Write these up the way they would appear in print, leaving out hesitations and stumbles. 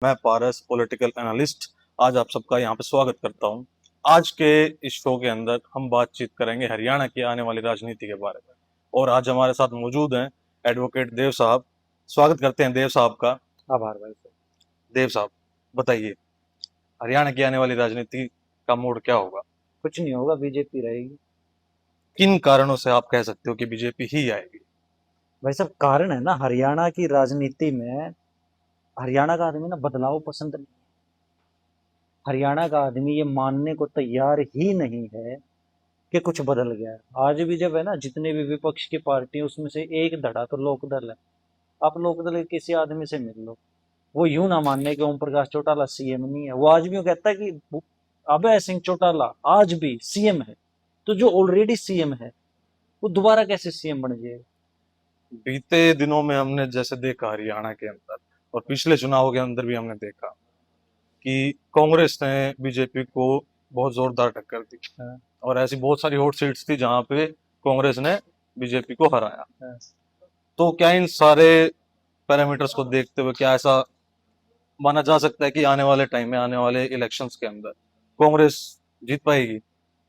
मैं पारस political analyst आज आप सबका यहाँ पे स्वागत करता हूँ। आज के इस शो के अंदर हम बातचीत करेंगे हरियाणा की आने वाली राजनीति के बारे में। और आज हमारे साथ मौजूद हैं एडवोकेट देव साहब। स्वागत करते हैं देव साहब का। आभार भाई साहब। देव साहब बताइए, हरियाणा की आने वाली राजनीति का मोड़ क्या होगा? कुछ नहीं होगा, बीजेपी रहेगी। किन कारणों से आप कह सकते हो कि बीजेपी ही आएगी? भाई साहब, कारण है ना, हरियाणा की राजनीति में हरियाणा का आदमी ना बदलाव पसंद नहीं। हरियाणा का आदमी ये मानने को तैयार ही नहीं है कि कुछ बदल गया है। आज भी जब है ना, जितने भी विपक्ष की पार्टी है उसमें से एक धड़ा तो लोकदल है। आप लोकदल के किसी आदमी से मिल लो, वो यूं ना मानने कि ओम प्रकाश चौटाला सीएम नहीं है। वो आज भी यूं कहता है कि अभय सिंह चौटाला आज भी सीएम है। तो जो ऑलरेडी सीएम है वो दोबारा कैसे सीएम बन जाएगा? बीते दिनों में हमने जैसे देखा हरियाणा के अंदर और पिछले चुनाव के अंदर भी हमने देखा कि कांग्रेस ने बीजेपी को बहुत जोरदार टक्कर दी। हाँ। और ऐसी बहुत सारी हॉट सीट्स थी जहां पे कांग्रेस ने बीजेपी को हराया। हाँ। तो क्या इन सारे पैरामीटर्स को देखते हुए क्या ऐसा माना जा सकता है कि आने वाले टाइम में, आने वाले इलेक्शंस के अंदर कांग्रेस जीत पाएगी?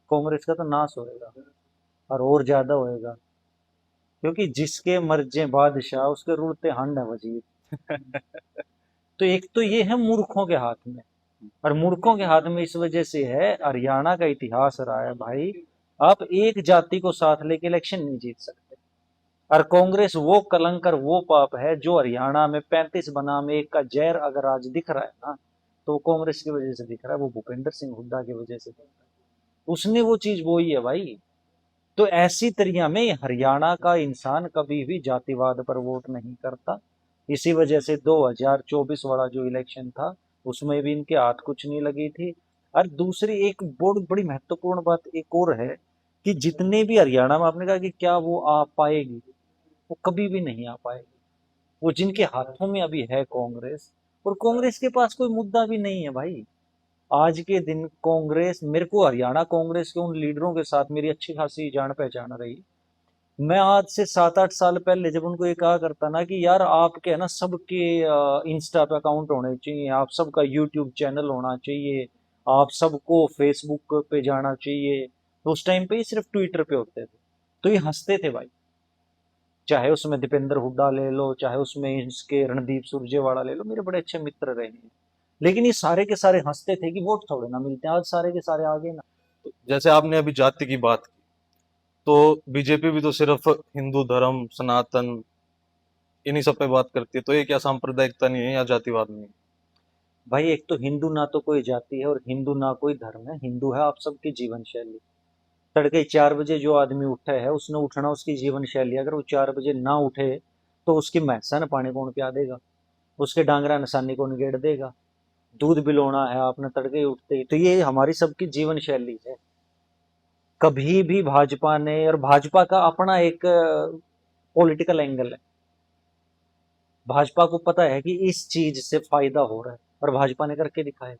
कांग्रेस का तो नाश होएगा और ज्यादा होएगा, क्योंकि जिसके मर्जे बादशाह उसके रुलते हंड है वजीर। तो एक तो ये है मूर्खों के हाथ में, और मूर्खों के हाथ में इस वजह से है, हरियाणा का इतिहास रहा है भाई, आप एक जाति को साथ लेके इलेक्शन नहीं जीत सकते। और कांग्रेस वो कलंक और वो पाप है जो हरियाणा में 35 बनाम 1 का जहर अगर आज दिख रहा है ना, तो कांग्रेस की वजह से दिख रहा है, वो भूपेंद्र सिंह हुड्डा की वजह से दिख रहा है। उसने वो चीज बोई है भाई। तो ऐसी तरिया में हरियाणा का इंसान कभी भी जातिवाद पर वोट नहीं करता। इसी वजह से 2024 वाला जो इलेक्शन था उसमें भी इनके हाथ कुछ नहीं लगी थी। और दूसरी एक बहुत बड़ी महत्वपूर्ण बात एक और है कि जितने भी हरियाणा में, आपने कहा कि क्या वो आ पाएगी, वो कभी भी नहीं आ पाएगी। वो जिनके हाथों में अभी है कांग्रेस, और कांग्रेस के पास कोई मुद्दा भी नहीं है भाई। आज के दिन कांग्रेस, मेरे को हरियाणा कांग्रेस के उन लीडरों के साथ मेरी अच्छी खासी जान पहचान रही। मैं आज से 7-8 साल पहले जब उनको ये कहा करता ना कि यार आपके है ना सबके इंस्टा पे अकाउंट होने चाहिए, आप सबका यूट्यूब चैनल होना चाहिए, आप सबको फेसबुक पे जाना चाहिए, तो उस टाइम पे ही सिर्फ ट्विटर पे होते थे। तो ये हंसते थे भाई। चाहे उसमें दीपेंद्र हुड्डा ले लो, चाहे उसमें इसके रणदीप सुरजेवाला ले लो, मेरे बड़े अच्छे मित्र रहे हैं। लेकिन ये सारे के सारे हंसते थे कि वोट थोड़े ना मिलते हैं। आज सारे के सारे आगे ना। तो जैसे आपने अभी जाति की बात की, तो बीजेपी भी तो सिर्फ हिंदू धर्म, सनातन, इन्हीं सब पे बात करती है। तो ये क्या सांप्रदायिकता नहीं है या जातिवाद नहीं है? भाई एक तो हिंदू ना तो कोई जाति है और हिंदू ना कोई धर्म है, हिंदू है आप सबकी जीवन शैली। तड़के 4 बजे जो आदमी उठा है उसने उठना उसकी जीवन शैली। अगर वो 4 बजे ना उठे तो उसकी भैंसा ने पानी कौन पिया देगा, उसके डांगरा निशानी कौन गेड़ देगा। दूध बिलोना है आपने तड़के ही उठते ही, तो ये हमारी सबकी जीवन शैली है। कभी भी भाजपा ने, और भाजपा का अपना एक पॉलिटिकल एंगल है, भाजपा को पता है कि इस चीज से फायदा हो रहा है और भाजपा ने करके दिखाया।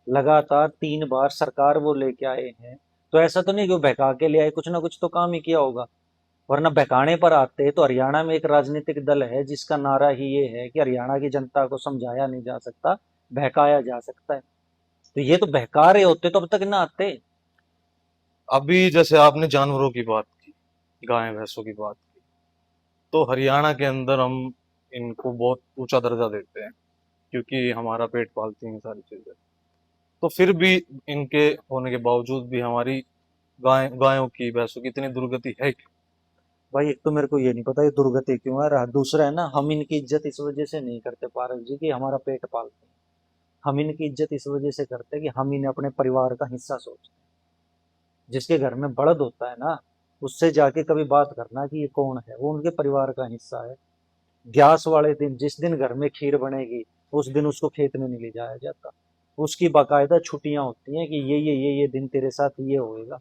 लगातार 3 बार सरकार वो लेके आए हैं। तो ऐसा तो नहीं कि वो बहका के ले आए, कुछ ना कुछ तो काम ही किया होगा। वरना बहकाने पर आते तो हरियाणा में एक राजनीतिक दल है जिसका नारा ही ये है कि हरियाणा की जनता को समझाया नहीं जा सकता, बहकाया जा सकता है। तो ये तो बहका रहे होते तो अब तक ना आते। अभी जैसे आपने जानवरों की बात की, गाय भैंसों की बात की, तो हरियाणा के अंदर हम इनको बहुत ऊंचा दर्जा देते हैं क्योंकि हमारा पेट पालती हैं सारी चीजें। तो फिर भी इनके होने के बावजूद भी हमारी गायों की, भैंसों की इतनी दुर्गति है क्यों? भाई एक तो मेरे को ये नहीं पता ये दुर्गति क्यों है। दूसरा है ना, हम इनकी इज्जत इस वजह से नहीं करते पारस जी की हमारा पेट पालते हैं। हम इनकी इज्जत इस वजह से करते हैं कि हम इन्हें अपने परिवार का हिस्सा सोचते हैं। जिसके घर में बड़द होता है ना, उससे जाके कभी बात करना कि ये कौन है, वो उनके परिवार का हिस्सा है। ग्यास वाले दिन, जिस दिन घर में खीर बनेगी, उस दिन उसको खेत में नहीं ले जाया जाता। उसकी बाकायदा छुट्टियां होती हैं कि ये दिन तेरे साथ ये होएगा।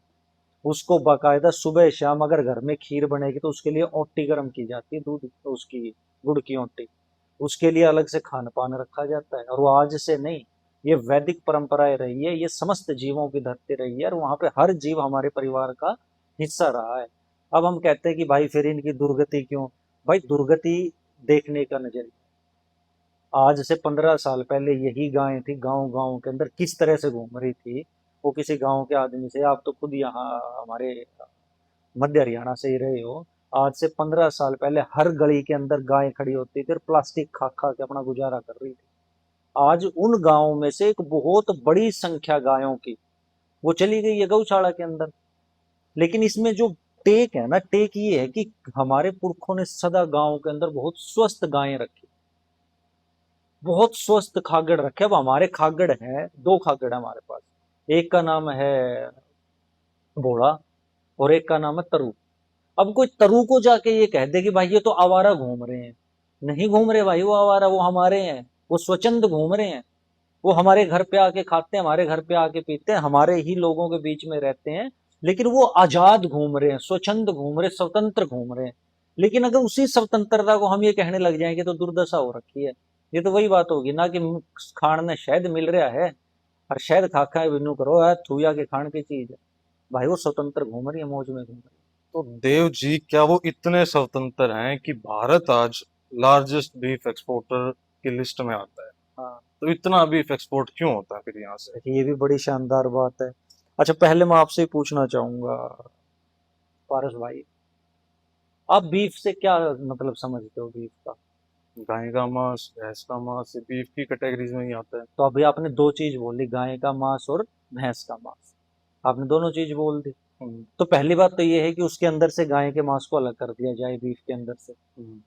उसको बाकायदा सुबह शाम अगर घर में खीर बनेगी तो उसके लिए ओटी गर्म की जाती है, दूध उसकी, गुड़ की ओटी। उसके लिए अलग से खान पान रखा जाता है। और वो आज से नहीं, ये वैदिक परंपराएं रही है, ये समस्त जीवों की धरती रही है, और वहां पे हर जीव हमारे परिवार का हिस्सा रहा है। अब हम कहते हैं कि भाई फिर इनकी दुर्गति क्यों? भाई दुर्गति देखने का नजरिया, आज से 15 साल पहले यही गायें थी गांव गांव के अंदर किस तरह से घूम रही थी। वो किसी गांव के आदमी से, आप तो खुद यहाँ हमारे मध्य हरियाणा से ही रहे हो, आज से 15 साल पहले हर गली के अंदर गायें खड़ी होती थी और प्लास्टिक खा खा के अपना गुजारा कर रही थी। आज उन गांवों में से एक बहुत बड़ी संख्या गायों की वो चली गई है गौशाला के अंदर। लेकिन इसमें जो टेक है ना, टेक ये है कि हमारे पुरखों ने सदा गांव के अंदर बहुत स्वस्थ गायें रखी, बहुत स्वस्थ खागड़ रखे। अब हमारे खागड़ हैं, 2 खागड़ है हमारे पास, एक का नाम है भोला और एक का नाम है तरु। अब कोई तरु को जाके ये कह दे कि भाई ये तो आवारा घूम रहे हैं, नहीं घूम रहे भाई वो आवारा, वो हमारे हैं, वो स्वच्छंद घूम रहे हैं। वो हमारे घर पे आके खाते हैं, हमारे घर पे आके पीते हैं, हमारे ही लोगों के बीच में रहते हैं, लेकिन वो आजाद घूम रहे हैं, स्वच्छंद घूम रहे, स्वतंत्र घूम रहे हैं। लेकिन अगर उसी स्वतंत्रता को हम ये कहने लग जाएंगे तो दुर्दशा हो रखी है। ये तो वही बात होगी ना कि खान ने शहद मिल रहा है और शहद खा खा बिनू करो यार, थूया के खान की चीज है। भाई वो स्वतंत्र घूम रही है, मौज में घूम रही तो देव जी, क्या वो इतने स्वतंत्र हैं कि भारत आज लार्जेस्ट बीफ एक्सपोर्टर की लिस्ट में आता है? है। हाँ, तो इतना बीफ एक्सपोर्ट क्यों होता है फिर यहाँ से? ये भी बड़ी शानदार बात है। अच्छा, पहले मैं आपसे ही पूछना चाहूंगा पारस भाई, आप बीफ से क्या मतलब समझते हो बीफ का? गाय का मांस, भैंस का मांस, ये बीफ की कैटेगरीज में ही आता है। तो अभी आपने 2 चीज बोली, गाय का मांस और भैंस का मांस, आपने दोनों चीज बोल दी। हम्म, तो पहली बात तो ये है कि उसके अंदर से गाय के मांस को अलग कर दिया जाए बीफ के अंदर से। हम्म,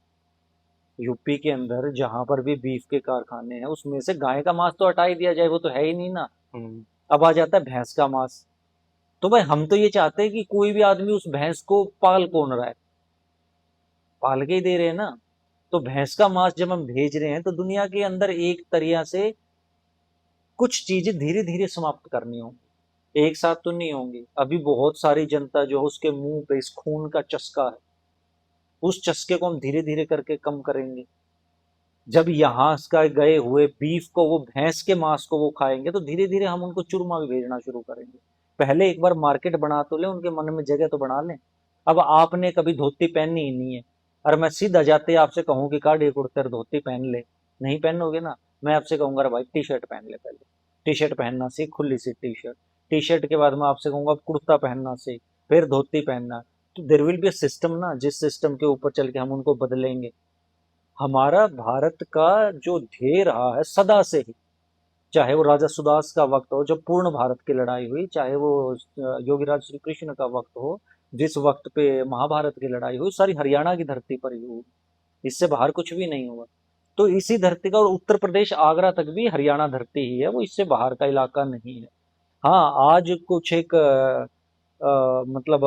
यूपी के अंदर जहां पर भी बीफ के कारखाने हैं उसमें से गाय का मांस तो हटा ही दिया जाए, वो तो है ही नहीं ना। हम्म, अब आ जाता है भैंस का मांस। तो भाई हम तो ये चाहते हैं कि कोई भी आदमी उस भैंस को पाल कौन रहा है, पाल के ही दे रहे हैं ना। तो भैंस का मांस जब हम भेज रहे हैं तो दुनिया के अंदर एक तरह से कुछ चीजें धीरे धीरे समाप्त करनी होंगी, एक साथ तो नहीं होंगी। अभी बहुत सारी जनता जो है उसके मुंह पे इस खून का चस्का है, उस चस्के को हम धीरे धीरे करके कम करेंगे। जब यहाँ का गए हुए बीफ को, वो भैंस के मांस को वो खाएंगे तो धीरे धीरे हम उनको चूरमा भी भेजना शुरू करेंगे। पहले एक बार मार्केट बना तो ले, उनके मन में जगह तो बना लें। अब आपने कभी धोती पहनी ही नहीं है, और मैं सीधा जाते आपसे कहूँ कि काढ़ी कुर्ते और धोती पहन ले, नहीं पहनोगे ना। मैं आपसे कहूंगा अरे भाई टी शर्ट पहन ले, पहले टी शर्ट पहनना सीख, खुली सी टी शर्ट। टी शर्ट के बाद मैं आपसे कहूंगा कुर्ता पहनना सीख, फिर धोती पहनना। तो there will be a system ना, जिस सिस्टम के ऊपर चल के हम उनको बदलेंगे। हमारा भारत का जो ध्येय रहा है सदा से ही, चाहे वो राजा सुदास का वक्त हो जब पूर्ण भारत की लड़ाई हुई, चाहे वो योगीराज श्री कृष्ण का वक्त हो जिस वक्त पे महाभारत की लड़ाई हुई, सारी हरियाणा की धरती पर ही हुई, इससे बाहर कुछ भी नहीं हुआ। तो इसी धरती का, और उत्तर प्रदेश आगरा तक भी हरियाणा धरती ही है, वो इससे बाहर का इलाका नहीं है। हाँ, आज कुछ एक मतलब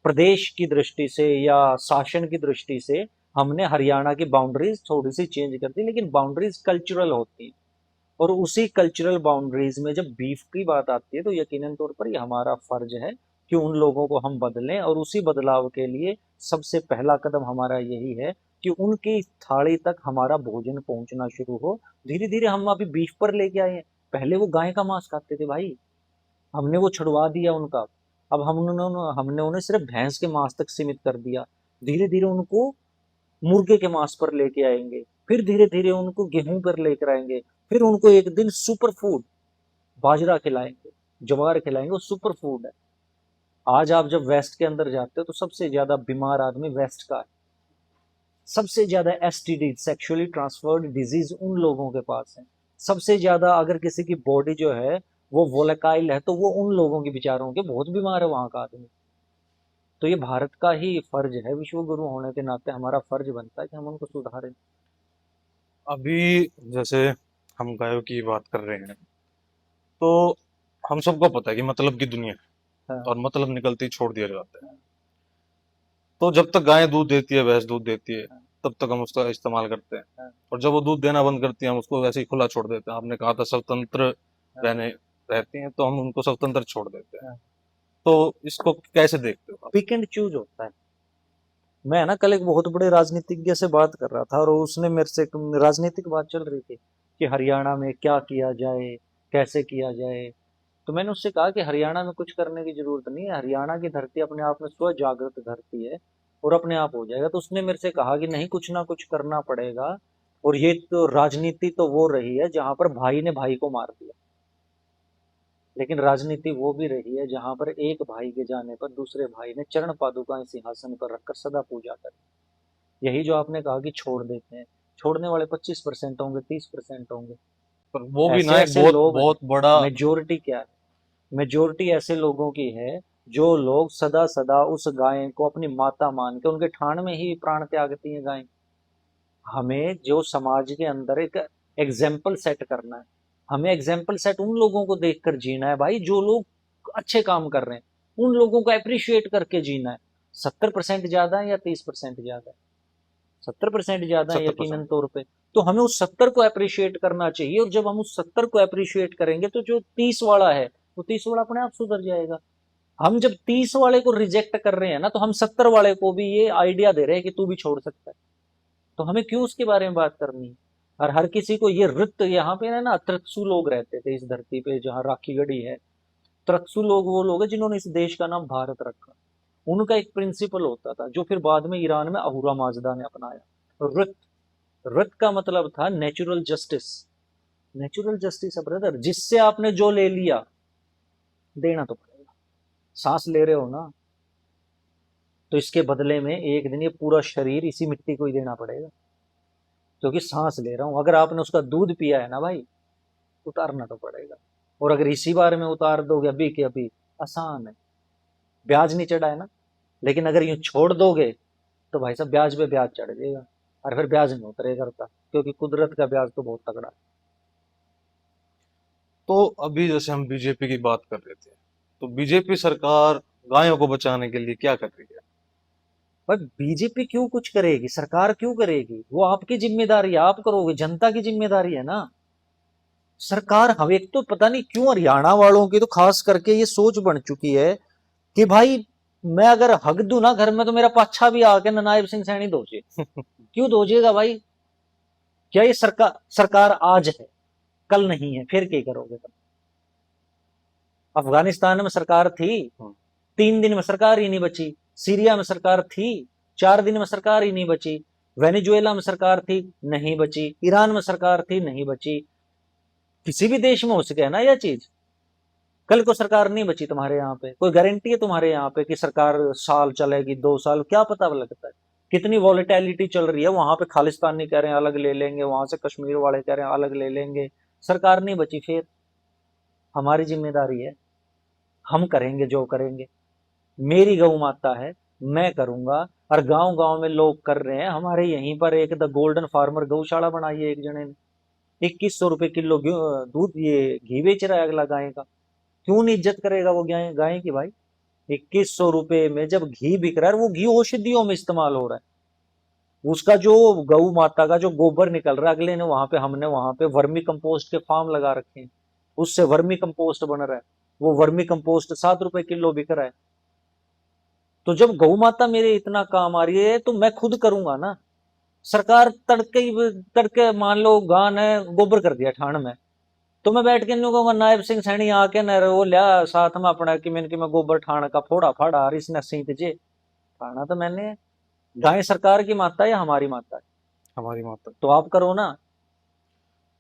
प्रदेश की दृष्टि से या शासन की दृष्टि से हमने हरियाणा की बाउंड्रीज थोड़ी सी चेंज कर दी, लेकिन बाउंड्रीज कल्चरल होती है। और उसी कल्चरल बाउंड्रीज में जब बीफ की बात आती है तो यकीनन तौर पर ये हमारा फर्ज है कि उन लोगों को हम बदलें, और उसी बदलाव के लिए सबसे पहला कदम हमारा यही है कि उनकी थाली तक हमारा भोजन पहुंचना शुरू हो। धीरे धीरे हम अभी बीफ पर लेके आए हैं। पहले वो गाय का मांस खाते थे भाई, हमने वो छुड़वा दिया उनका। अब हमने उन्हें सिर्फ भैंस के मांस तक सीमित कर दिया। धीरे धीरे उनको मुर्गे के मांस पर लेके आएंगे, फिर धीरे धीरे उनको गेहूं पर लेकर आएंगे, फिर उनको एक दिन सुपर फूड बाजरा खिलाएंगे, ज्वार खिलाएंगे, वो सुपर फूड है। आज आप जब वेस्ट के अंदर जाते हो तो सबसे ज्यादा बीमार आदमी वेस्ट का है। सबसे ज्यादा एसटीडी, सेक्सुअली ट्रांसफर्ड डिजीज, उन लोगों के पास है। सबसे ज्यादा अगर किसी की बॉडी जो है वो वोलेकाइल है तो वो उन लोगों की, बेचारों के, बहुत बीमार है वहां का आदमी। तो ये भारत का ही फर्ज है, विश्व गुरु होने के नाते हमारा फर्ज बनता है कि हम उनको सुधारें। अभी जैसे हम गायों की बात कर रहे हैं, तो हम सबको पता है कि मतलब की दुनिया है, हाँ, और मतलब निकलते ही छोड़ दिया जाता है। तो जब तक गाय दूध देती है, भैंस दूध देती है, हाँ, तब तक हम उसका इस्तेमाल करते हैं। हाँ, और जब वो दूध देना बंद करती है, हम उसको वैसे ही खुला छोड़ देते हैं। आपने कहा था स्वतंत्र हाँ, रहने रहती हैं, तो हम उनको स्वतंत्र छोड़ देते हैं। हाँ। तो इसको कैसे देखते हो आप? पिक एंड चूज होता है। मैं ना कल एक बहुत बड़े राजनीतिज्ञ से बात कर रहा था और उसने मेरे से, राजनीतिक बात चल रही थी कि हरियाणा में क्या किया जाए, कैसे किया जाए। तो मैंने उससे कहा कि हरियाणा में कुछ करने की जरूरत नहीं है, हरियाणा की धरती अपने आप में स्व जागृत धरती है और अपने आप हो जाएगा। तो उसने मेरे से कहा कि नहीं, कुछ ना कुछ करना पड़ेगा। और ये तो राजनीति तो वो रही है जहां पर भाई ने भाई को मार दिया, लेकिन राजनीति वो भी रही है जहां पर एक भाई के जाने पर दूसरे भाई ने चरण पादुकाएं सिंहासन पर रखकर सदा पूजा करी। यही जो आपने कहा कि छोड़ देते हैं, छोड़ने वाले 25% होंगे, 30% होंगे। पर वो भी ऐसे ना एक ऐसे बहुत लोग हैं, बहुत बड़ा। मेजोरिटी क्या है, मेजोरिटी ऐसे लोगों की है जो लोग सदा सदा उस गाय को अपनी माता मान के उनके ठाण में ही प्राण त्यागती हैं गाय। हमें जो समाज के अंदर एक एग्जाम्पल सेट करना है, हमें एग्जाम्पल सेट उन लोगों को देखकर जीना है भाई जो लोग अच्छे काम कर रहे हैं, उन लोगों को अप्रिशिएट करके जीना है। 70% ज्यादा है या 30% ज्यादा है? 70% ज्यादा है 70%। यकीनन तौर पे। तो हमें उस 70 को अप्रिशिएट करना चाहिए, और जब हम उस 70 को अप्रिशिएट करेंगे तो जो 30 वाला है वो 30 वाला अपने आप सुधर जाएगा। हम जब 30 वाले को रिजेक्ट कर रहे हैं ना, तो हम 70 वाले को भी ये आइडिया दे रहे हैं कि तू भी छोड़ सकता है। तो हमें क्यों उसके बारे में बात करनी है? और हर किसी को ये रित, यहाँ पे ना त्रत्सु लोग रहते थे इस धरती पे जहाँ राखी गढ़ी है। त्रत्सु लोग वो लोग हैं जिन्होंने इस देश का नाम भारत रखा। उनका एक प्रिंसिपल होता था जो फिर बाद में ईरान में अहूरा माजदा ने अपनाया। रित, रित का मतलब था नेचुरल जस्टिस। नेचुरल जस्टिस है ब्रदर, जिससे आपने जो ले लिया देना तो पड़ेगा। सांस ले रहे हो ना, तो इसके बदले में एक दिन ये पूरा शरीर इसी मिट्टी को ही देना पड़ेगा, क्योंकि सांस ले रहा हूं। अगर आपने उसका दूध पिया है ना भाई, उतारना तो पड़ेगा। और अगर इसी बारे में उतार दोगे अभी के अभी, आसान है, ब्याज नहीं चढ़ा है ना। लेकिन अगर यूं छोड़ दोगे तो भाई साहब ब्याज पे ब्याज चढ़ जाएगा, और फिर ब्याज नहीं उतरे करता, क्योंकि कुदरत का ब्याज तो बहुत तगड़ा है। तो अभी जैसे हम बीजेपी की बात कर रहे थे, तो बीजेपी सरकार गायों को बचाने के लिए क्या कर रही है? भाई बीजेपी क्यों कुछ करेगी, सरकार क्यों करेगी? वो आपकी जिम्मेदारी है, आप करोगे, जनता की जिम्मेदारी है ना। सरकार, हम एक तो पता नहीं क्यों हरियाणा वालों की तो खास करके ये सोच बन चुकी है कि भाई मैं अगर हक दूं ना घर में तो मेरा पाछा भी आके नायब सिंह सैनी दोजे। क्यों दोजेगा भाई? क्या ये सरकार सरकार आज है कल नहीं है, फिर क्या करोगे तुम? अफगानिस्तान में सरकार थी, हम्म। 3 दिन में सरकार ही नहीं बची। सीरिया में सरकार थी, 4 दिन में सरकार ही नहीं बची। वेनेजुएला में सरकार थी, नहीं बची। ईरान में सरकार थी, नहीं बची। किसी भी देश में हो सके ना यह चीज। कल को सरकार नहीं बची तुम्हारे यहाँ पे, कोई गारंटी है तुम्हारे यहाँ पे कि सरकार साल चलेगी, 2 साल, क्या पता लगता है। कितनी वॉलेटिलिटी चल रही है वहां पे। खालिस्तानी कह रहे हैं अलग ले लेंगे, वहां से कश्मीर वाले कह रहे हैं अलग ले लेंगे। सरकार नहीं बची, फिर हमारी जिम्मेदारी है, हम करेंगे जो करेंगे। मेरी गौ माता है, मैं करूंगा। और गांव गांव में लोग कर रहे हैं। हमारे यहीं पर एक द गोल्डन फार्मर गौशाला बनाई है एक जने ने, 2100 रुपए किलो दूध, ये घी बेच रहा है अगला गाय का। क्यों नहीं इज्जत करेगा वो गाय गाय की भाई? 2100 रुपए में जब घी बिक रहा है, वो घी औषधियों में इस्तेमाल हो रहा है। उसका जो गौ माता का जो गोबर निकल रहा है, अगले ने वहां पे, हमने वहां पे वर्मी कंपोस्ट के फार्म लगा रखे हैं, उससे वर्मी कंपोस्ट बन रहा है। वो वर्मी कंपोस्ट 7 रुपए किलो बिक रहा है। तो जब गौ माता मेरे इतना काम आ रही है तो मैं खुद करूंगा ना। सरकार तड़के ही, तड़के मान लो गां ने गोबर कर दिया ठाण में, तो मैं बैठ के नहीं कहूंगा नायब सिंह सैनी आके न वो लिया साथ में अपना कि मैं गोबर ठाण का फोड़ा फाड़ा और इसने सींच जे। ठाणा तो मैंने, गाय सरकार की माता है या हमारी माता है? हमारी माता। तो आप करो ना।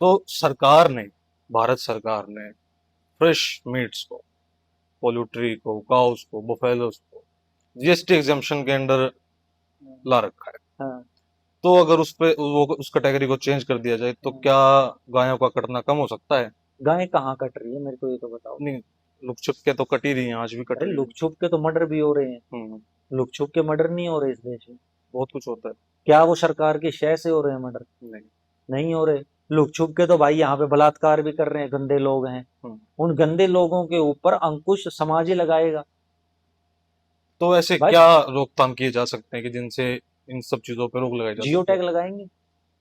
तो सरकार ने, भारत सरकार ने फ्रेश मीट्स को, पोल्ट्री को, काउस को, बफेलोस को जीएसटी एग्जाम्पशन के अंडर ला रखा है। हाँ। तो अगर उस पे वो उस कैटेगरी को चेंज कर दिया जाए तो क्या गायों का कटना कम हो सकता है? गाय कहाँ कट रही है मेरे को ये तो बताओ। नहीं, लुक छुप के तो कट ही रही है, आज भी कट अरे रही है। लुक छुप के तो मर्डर भी हो रहे हैं। हम्म। लुक छुप के मर्डर नहीं हो रहे इस देश में। बहुत कुछ होता है। क्या वो सरकार की शय से हो रहे हैं मर्डर? नहीं। नहीं हो रहे। लुक छुप के तो भाई यहाँ पे बलात्कार भी कर रहे हैं, गंदे लोग हैं। हम्म। उन गंदे लोगों के ऊपर अंकुश समाज ही लगाएगा। तो ऐसे भाई क्या रोकथाम किए जा सकते हैं कि जिनसे इन सब चीजों पर रोक लगाई जा जियो सकती है? टैग लगाएंगे।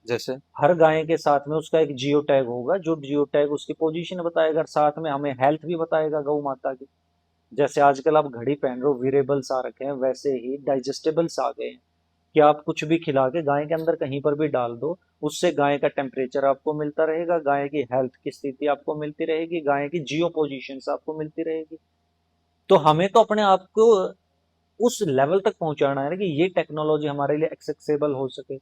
जैसे? हर गाय के साथ में उसका एक जियो टैग होगा, जो जियो टैग उसकी पोजीशन बताएगा, साथ में हमें हेल्थ भी बताएगा गौ माता की। जैसे आजकल आप घड़ी पहन रहे हो, वीरेबल्स आ रखे हैं, वैसे ही डाइजेस्टेबल्स आ गए हैं कि आप कुछ भी खिला के गाय के अंदर कहीं पर भी डाल दो, उससे गाय का टेम्परेचर आपको मिलता रहेगा, गाय की हेल्थ की स्थिति आपको मिलती रहेगी, गाय की जियो पोजिशन आपको मिलती रहेगी। तो हमें तो अपने आप को उस लेवल तक पहुंचाना है कि ये टेक्नोलॉजी हमारे लिए एक्सेसिबल हो सके।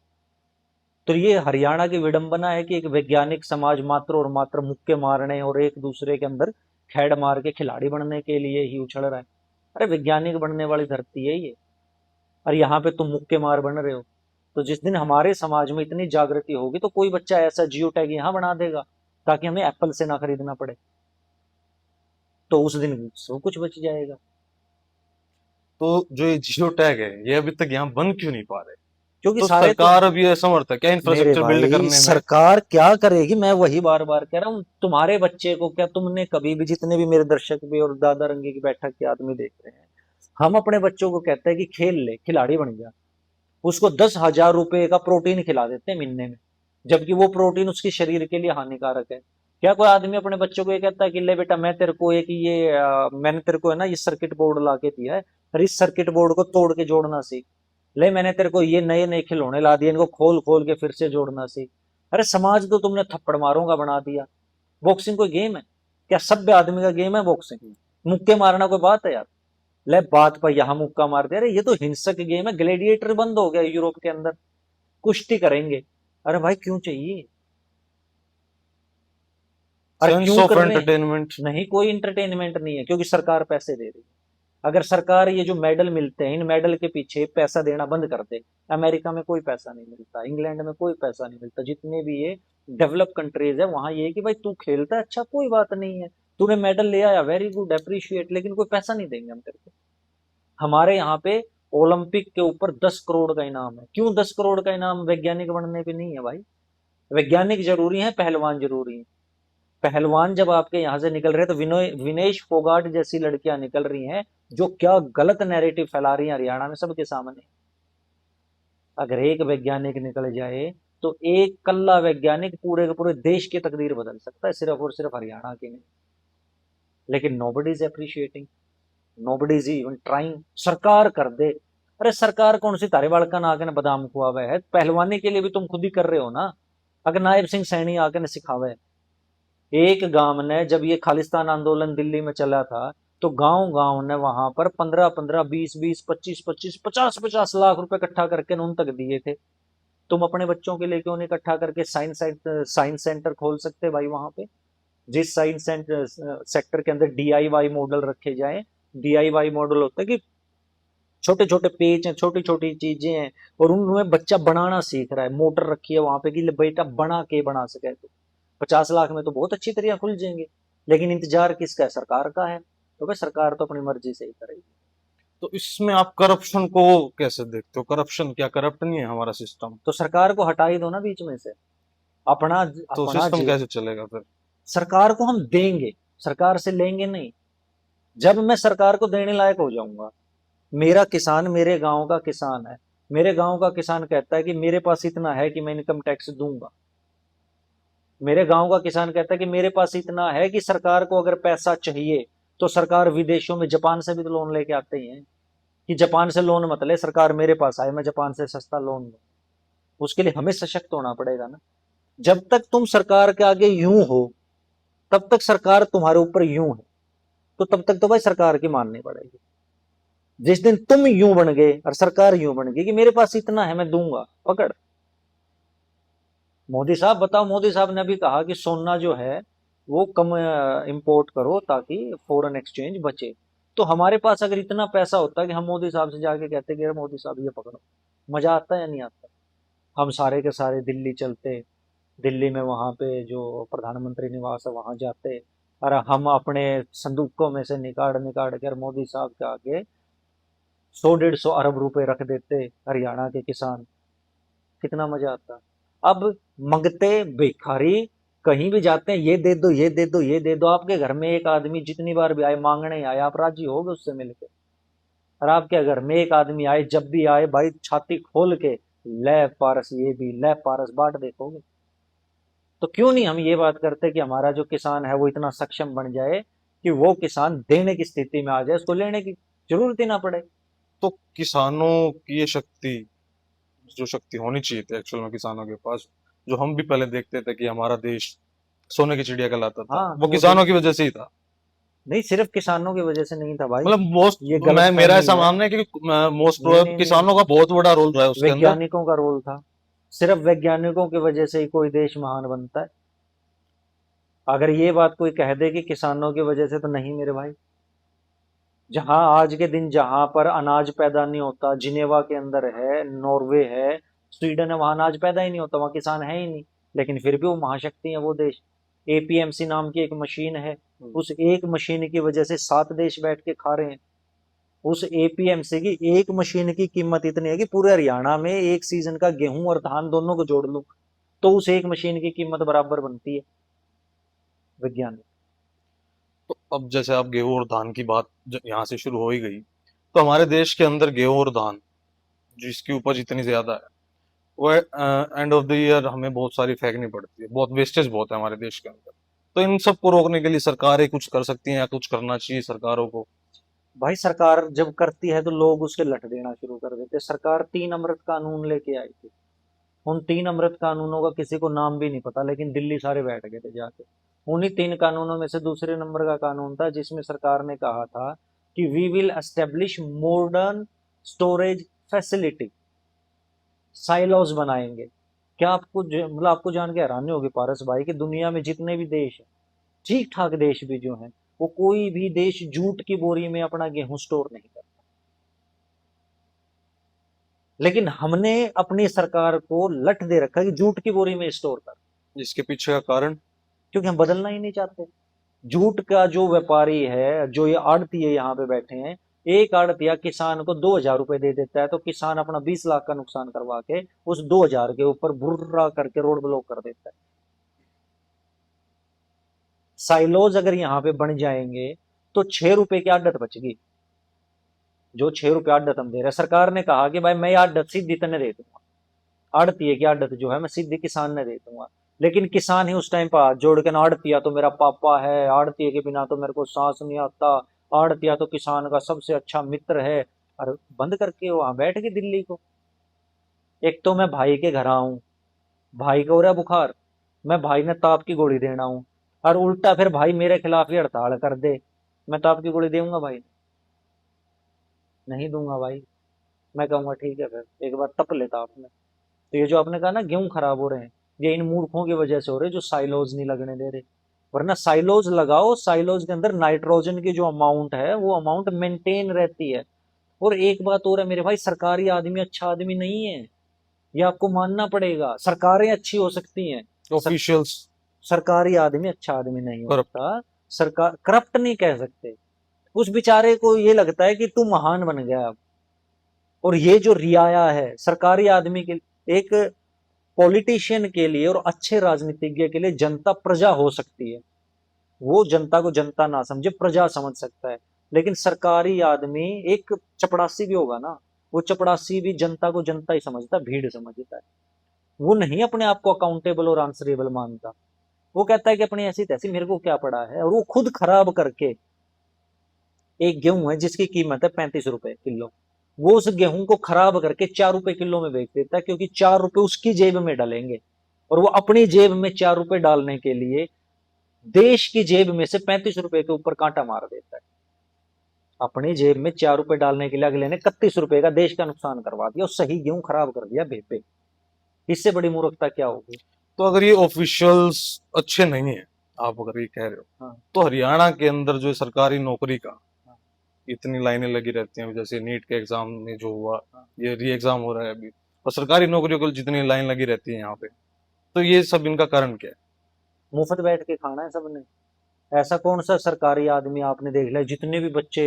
तो ये हरियाणा की विडंबना है कि एक वैज्ञानिक समाज मात्र और मात्र मुक्के मारने और एक दूसरे के अंदर खेड़ मार के खिलाड़ी बनने के लिए ही उछल रहा है। अरे वैज्ञानिक बनने वाली धरती है ये, और यहाँ पे तुम मुक्के मार बन रहे हो। तो जिस दिन हमारे समाज में इतनी जागृति होगी तो कोई बच्चा ऐसा जियो टैग यहाँ बना देगा ताकि हमें एप्पल से ना खरीदना पड़े, तो उस दिन सब कुछ बच जाएगा। तो जो ये जियो टैग है ये अभी तक यहाँ बन क्यों नहीं पा रहे? क्योंकि तो सारे सरकार अभी असमर्थ है क्या मेरे इंफ्रास्ट्रक्चर बिल्ड भाई करने में? सरकार क्या करेगी, मैं वही बार बार कह रहा हूँ। तुम्हारे बच्चे को क्या, तुमने कभी भी, जितने भी मेरे दर्शक भी और दादा रंगी की बैठक के आदमी देख रहे हैं, हम अपने बच्चों को कहते हैं कि खेल ले, खिलाड़ी बन जा, उसको 10,000 रुपए का प्रोटीन खिला देते हैं महीने में, जबकि वो प्रोटीन उसके शरीर के लिए हानिकारक है। क्या कोई आदमी अपने बच्चों को ये कहता है कि ले बेटा मैं तेरे को एक ये मैंने तेरे को है ना ये सर्किट बोर्ड ला के दिया है, और इस सर्किट बोर्ड को तोड़ के जोड़ना सीख। ले मैंने तेरे को ये नए नए खिलौने ला दिए, इनको खोल खोल के फिर से जोड़ना सीख। अरे समाज तो तुमने थप्पड़ मारों का बना दिया। बॉक्सिंग कोई गेम है क्या? सभ्य आदमी का गेम है बॉक्सिंग? मुक्के मारना कोई बात है यार? ले बात पर यहां मुक्का मार दे। अरे ये तो हिंसक गेम है। ग्लेडिएटर बंद हो गया यूरोप के अंदर, कुश्ती करेंगे। अरे भाई क्यों चाहिए? अरे सेंस क्यों ऑफ कर रहे हैं? एंटरटेनमेंट। नहीं, कोई इंटरटेनमेंट नहीं है, क्योंकि सरकार पैसे दे रही है। अगर सरकार ये जो मेडल मिलते हैं, इन मेडल के पीछे पैसा देना बंद कर दे, अमेरिका में कोई पैसा नहीं मिलता, इंग्लैंड में कोई पैसा नहीं मिलता, जितने भी ये डेवलप कंट्रीज है वहां ये है कि भाई तू खेलता है अच्छा, कोई बात नहीं है, तूने मेडल ले आया, वेरी गुड, अप्रिशिएट, लेकिन कोई पैसा नहीं देंगे हम तेरे को। हमारे यहाँ पे ओलंपिक के ऊपर 10 करोड़ का इनाम है। क्यों 10 करोड़ का इनाम वैज्ञानिक बनने पे नहीं है भाई? वैज्ञानिक जरूरी है, पहलवान जरूरी है। पहलवान जब आपके यहाँ से निकल रहे हैं तो विनेश फोगाट जैसी लड़कियां निकल रही हैं जो क्या गलत नैरेटिव फैला रही हैं हरियाणा में सबके सामने। अगर एक वैज्ञानिक निकल जाए तो एक कल्ला वैज्ञानिक पूरे के पूरे देश की तकदीर बदल सकता है, सिर्फ और सिर्फ हरियाणा की नहीं। लेकिन nobody is appreciating, nobody is even trying. सरकार कर दे। अरे सरकार कौन सी तारे बाड़का ना आके ना बादाम खुआवे है? पहलवानी के लिए भी तुम खुद ही कर रहे हो ना। अगर नायब सिंह सैनी आके ना सिखावे। एक गांव ने, जब ये खालिस्तान आंदोलन दिल्ली में चला था, तो गांव गांव ने वहां पर 15-15, 20-20, 25-25, 50-50 लाख रुपए इकट्ठा करके उन तक दिए थे। तुम अपने बच्चों के लिए क्यों नहीं इकट्ठा करके साइंस सेंटर खोल सकते भाई? वहां पे जिस साइंस सेक्टर के अंदर डीआईवाई मॉडल रखे जाए। डीआईवाई मॉडल होता है कि छोटे छोटे पेज हैं, छोटी छोटी चीजें हैं, और उनमें बच्चा बनाना सीख रहा है। मोटर रखी है वहां पे कि बेटा बना के बना सके। तो 50 लाख में तो बहुत अच्छी तरह खुल जाएंगे। लेकिन इंतजार किसका है? सरकार का है। तो भाई सरकार तो अपनी मर्जी से ही करेगी। तो इसमें आप करप्शन को कैसे देखते हो? करप्शन क्या करप्ट नहीं है हमारा सिस्टम? तो सरकार को हटा ही दो ना बीच में से। अपना तो अपना सिस्टम कैसे चलेगा फिर? सरकार को हम देंगे, सरकार से लेंगे नहीं। जब मैं सरकार को देने लायक हो जाऊंगा, मेरा किसान मेरे गांव का किसान है, मेरे गांव का किसान कहता है कि मेरे पास इतना है कि मैं इनकम टैक्स दूंगा। मेरे गांव का किसान कहता है कि मेरे पास इतना है कि सरकार को अगर पैसा चाहिए तो सरकार विदेशों में, जापान से भी तो लोन लेके आते ही हैं कि जापान से लोन मत ले, सरकार मेरे पास आए, मैं जापान से सस्ता लोन दूं। उसके लिए हमें सशक्त होना पड़ेगा ना। जब तक तुम सरकार के आगे यूं हो, तब तक सरकार तुम्हारे ऊपर यूं है, तो तब तक तो भाई सरकार की माननी पड़ेगी। जिस दिन तुम यूं बन गए और सरकार यूं बन गई कि मेरे पास इतना है मैं दूंगा, पकड़। मोदी साहब बताओ, मोदी साहब ने अभी कहा कि सोना जो है वो कम इंपोर्ट करो ताकि फॉरेन एक्सचेंज बचे। तो हमारे पास अगर इतना पैसा होता है कि हम मोदी साहब से जाके कहते कि मोदी साहब ये पकड़ो, मजा आता है या नहीं आता? हम सारे के सारे दिल्ली चलते, दिल्ली में वहां पे जो प्रधानमंत्री निवास है वहां जाते, और हम अपने संदूकों में से निकाल निकाल कर मोदी साहब के आगे 100-150 अरब रुपए रख देते हरियाणा के किसान। कितना मजा आता। अब मंगते भिखारी कहीं भी जाते हैं, ये दे दो, ये दे दो, ये दे दो। आपके घर में एक आदमी जितनी बार भी आए मांगने आए, आप राजी होगे उससे मिलके? और आपके घर में एक आदमी आए, जब भी आए भाई छाती खोल के ले पारस, ये भी ले पारस, बाट देखोगे? तो क्यों नहीं हम ये बात करते कि हमारा जो किसान है वो इतना सक्षम बन जाए कि वो किसान देने की स्थिति में आ जाए, उसको लेने की जरूरत ही ना पड़े। तो किसानों की ये शक्ति, जो शक्ति होनी चाहिए थी एक्चुअल में किसानों के पास, जो हम भी पहले देखते थे कि हमारा देश सोने की चिड़िया कहलाता था, हाँ, वो तो किसानों की वजह से ही था। नहीं, सिर्फ किसानों की वजह से नहीं था भाई, मतलब मोस्ट, ये मैं मेरा गलतफहमी ऐसा है। मानना है कि मोस्ट नहीं नहीं नहीं, किसानों का बहुत बड़ा रोल रहा है उसके अंदर। वैज्ञानिकों का रोल था, सिर्फ वैज्ञानिकों की वजह से ही कोई देश महान बनता है। अगर ये बात कोई कह दे कि किसानों की वजह से, तो नहीं मेरे भाई। जहां आज के दिन जहां पर अनाज पैदा नहीं होता, जिनेवा के अंदर है, नॉर्वे है, स्वीडन है, वहां अनाज पैदा ही नहीं होता, वहां किसान है ही नहीं, लेकिन फिर भी वो महाशक्ति है वो देश। एपीएमसी नाम की एक मशीन है, उस एक मशीन की वजह से 7 देश बैठ के खा रहे हैं। उस एपीएमसी की एक मशीन की कीमत इतनी है कि पूरे हरियाणा में एक सीजन का गेहूं और धान दोनों को जोड़ लूं तो उस एक मशीन की कीमत बराबर बनती है। वैज्ञानिक। तो अब जैसे आप गेहूं और धान की बात यहाँ से शुरू हो ही गई, तो हमारे देश के अंदर गेहूं और धान जिसकी उपज इतनी ज्यादा है, वो एंड ऑफ द ईयर हमें बहुत सारी फेंकनी पड़ती है, बहुत वेस्टेज बहुत है हमारे देश के अंदर। तो इन सब को रोकने के लिए सरकारें कुछ कर सकती हैं या कुछ करना चाहिए सरकारों को? भाई सरकार जब करती है तो लोग उसके लठ देना शुरू कर देते। सरकार 3 अमृत कानून लेके आई थी, उन 3 अमृत कानूनों का किसी को नाम भी नहीं पता, लेकिन दिल्ली सारे बैठ गए थे जाके। उन्हीं 3 कानूनों में से दूसरे नंबर का कानून था जिसमें सरकार ने कहा था कि we will establish modern storage facility, silos बनाएंगे। क्या आपको मतलब आपको जान के हैरानी होगी पारस भाई कि दुनिया में जितने भी देश हैं, ठीक ठाक देश भी जो हैं, वो कोई भी देश जूट की बोरी में अपना गेहूं स्टोर नहीं करता। लेकिन हमने अपनी सरकार को लठ दे रखा कि जूट की बोरी में स्टोर कर। इसके पीछे का कारण? क्योंकि हम बदलना ही नहीं चाहते। जूट का जो व्यापारी है, जो ये आड़ती है यहाँ पे बैठे हैं, एक आड़तिया किसान को 2,000 रुपए दे देता है, तो किसान अपना 20 लाख का नुकसान करवा के उस 2,000 के ऊपर बुर्रा करके रोड ब्लॉक कर देता है। साइलोज अगर यहाँ पे बन जाएंगे तो 6 रुपए की आदत बचेगी। जो 6 रुपए आदत हम दे रहे हैं, सरकार ने कहा कि भाई मैं आदत सीधी इतने दे दूंगा, आड़तीय की आदत जो है मैं सीधी किसान ने दे दूंगा। लेकिन किसान ही उस टाइम पर हाथ जोड़ के ना, आड़तिया तो मेरा पापा है, आड़तीय के बिना तो मेरे को सांस नहीं आता, आड़तिया तो किसान का सबसे अच्छा मित्र है, और बंद करके वहां बैठ गए दिल्ली को। एक तो मैं भाई के घर आऊं, भाई को हो रहा बुखार, मैं भाई ने ताप की गोली देना हूं, और उल्टा फिर भाई मेरे खिलाफ ही हड़ताल कर दे, मैं ताप की गोली दूंगा भाई? नहीं दूंगा भाई। मैं कहूंगा ठीक है, फिर एक बार तप लेता आपने। तो ये जो आपने कहा ना गेहूं खराब हो रहे हैं, ये इन मूर्खों की वजह से हो रहे जो साइलोज नहीं लगने दे रहे। वरना साइलोज लगाओ, साइलोज के अंदर नाइट्रोजन की जो अमाउंट है वो अमाउंट मेंटेन रहती है। और एक बात और है मेरे भाई, सरकारी आदमी अच्छा आदमी नहीं है, ये आपको मानना पड़ेगा। सरकारें अच्छी हो सकती हैं, ऑफिशियल्स सरकारी आदमी अच्छा आदमी नहीं करप्ट। होता। सरकार करप्ट नहीं कह सकते। उस बेचारे को ये लगता है कि तू महान बन गया अब। और ये जो रियाया है सरकारी आदमी के, एक पॉलिटिशियन के लिए और अच्छे राजनीतिज्ञ के लिए जनता प्रजा हो सकती है, वो जनता को जनता ना समझे, प्रजा समझ सकता है। लेकिन सरकारी आदमी एक चपड़ासी भी होगा ना, वो चपड़ासी भी जनता को जनता ही समझता है, भीड़ समझता है। वो नहीं अपने आप को अकाउंटेबल और आंसरेबल मानता। वो कहता है कि अपनी ऐसी तैसी मेरे को क्या पड़ा है, और वो खुद खराब करके, एक गेहूं है जिसकी कीमत है 35 रुपए किलो, वो उस गेहूं को खराब करके 4 रुपए किलो में बेच देता है, क्योंकि 4 रुपए उसकी जेब में डालेंगे, और वो अपनी जेब में 4 रुपए डालने के लिए देश की जेब में से 35 रुपए के ऊपर कांटा मार देता है। अपनी जेब में 4 रुपए डालने के लिए अगले ने 31 रुपए का देश का नुकसान करवा दिया और सही गेहूं खराब कर दिया भेपे। इससे बड़ी मूर्खता क्या होगी? तो अगर ये ऑफिशियल्स अच्छे नहीं है, आप अगर ये कह रहे हो, हाँ। तो हरियाणा के अंदर जो सरकारी नौकरी का इतनी लाइनें लगी रहती हैं, जैसे नीट के एग्जाम में जो हुआ, ये री एग्जाम हो रहा है अभी, और सरकारी नौकरियों को जितनी लाइन लगी रहती है यहाँ पे, तो ये सब इनका कारण क्या है? मुफ्त बैठ के खाना है सबने। ऐसा कौन सा सरकारी आदमी आपने देख लिया, जितने भी बच्चे